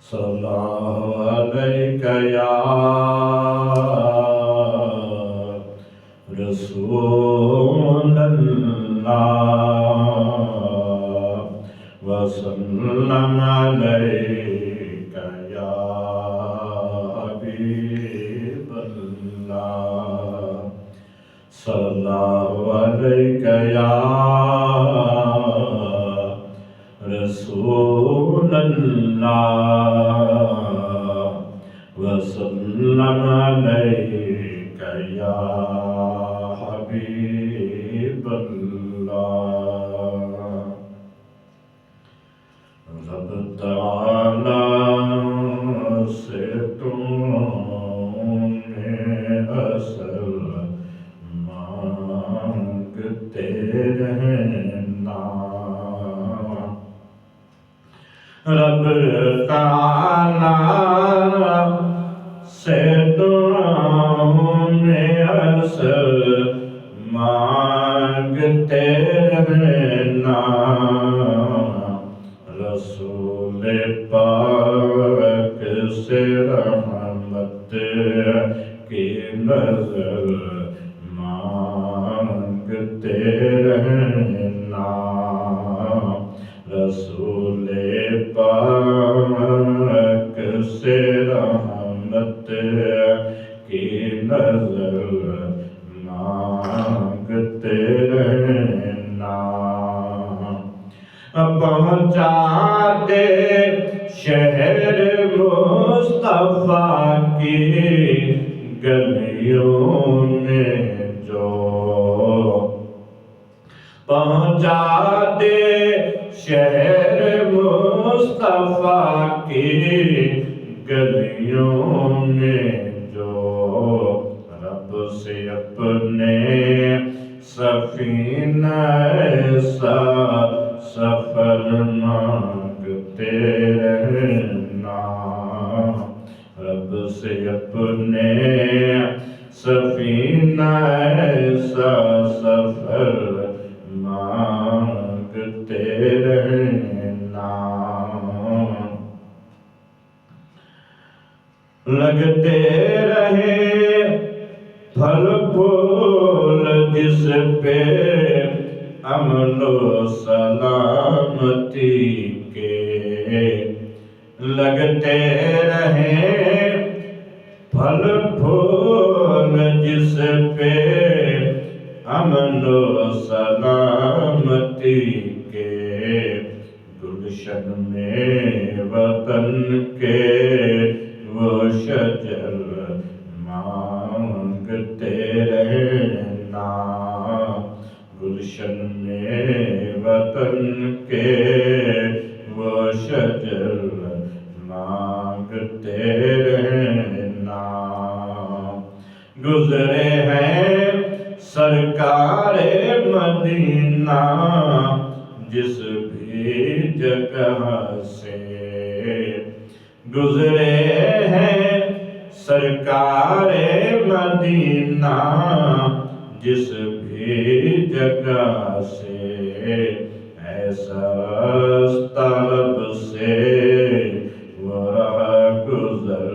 सल्लल्लाहु अलैका या रसूलल्लाह वसल्लम अलैका या हबीबल्लाह सल्लल्लाहु अलैका या रसूलल्लाह वसल्लम अलैका या हबीबल्लाह। रब तआला से तुम्हें असल मांगते रहना। रब तआला से तुम्हें असल मांगते रहना। रसूल पाक से रहमत की नजर मांगते रहना। रसूल पाक से रहमत की नजर मांगते रहना। पहुँचा दे शहर मुस्तफा की गलियों में जो। पहुँचा दे शहर मुस्तफा की गलियों में जो। रब से अपने सफीना ऐसा सफर मांगते रहना। रब से अपने सफीना ऐसा सफर मांगते रहना। लगते रहे फल फूल जिस पे अमनो सलामती के। लगते रहे फल फूल जिस पे अमनो सलामती के। गुलशन में वतन के वो शजर मांगते रहना। गुलशन में वतन के वो शजर मांगते रहना। गुजरे हैं सरकारे मदीना जिस भी जगह से। गुजरे हैं सरकारे मदीना जिस भी जगह से। ऐसा रास्ता रब से वो राह गुजर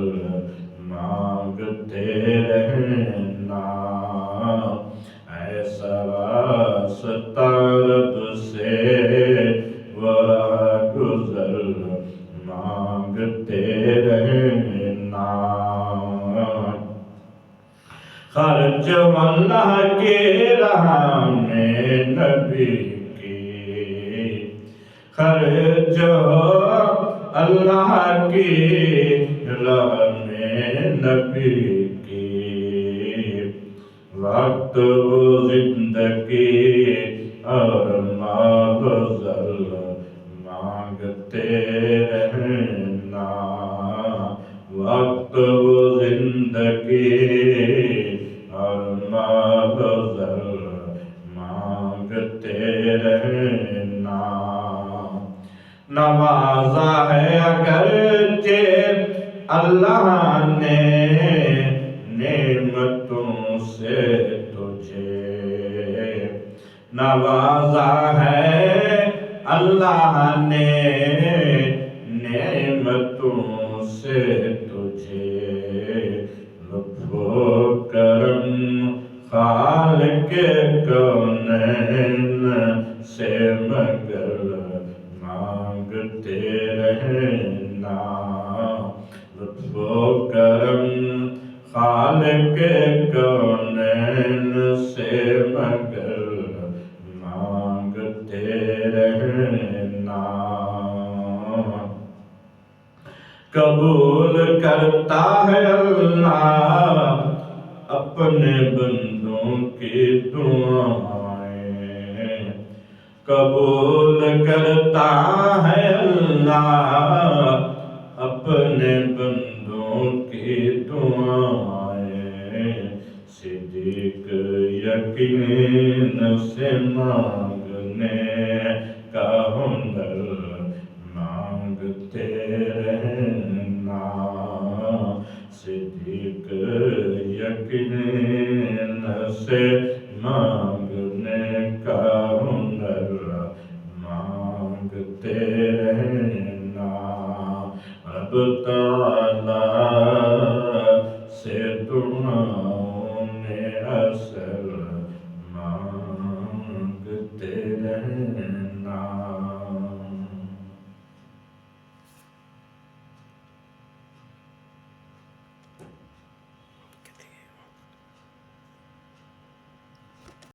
मांगते रहना। ऐसा रास्ता रब से वो राह गुजर मांगते रहना। खर्च अल्लाह के राह में नबी की। खर्च अल्लाह की राह में नबी की। वक्त वो जिंदगी और माल ज़र मांगते रहना। वक्त वो जिंदगी और माल ज़र मांगते रहना। नवाजा है अगरचे अल्लाह ने नेमतों से तुझे। नवाजा है अल्लाह ने नेमतों से तुझे लुत्फ़ व करम खालिक कौनैन से मगर मांगते रहना। लुत्फ़ व करम खालिक कौनैन से मगर मांगते रहना। कबूल करता है अल्लाह अपने बंदों की दुआएं। कबूल करता है अल्लाह अपने बंदों की दुआएं। सिद्दीक यकीन से मांगने का हुनर मांगते रहना। सिद्दीक यकीन से मांगने का हुनर मांगते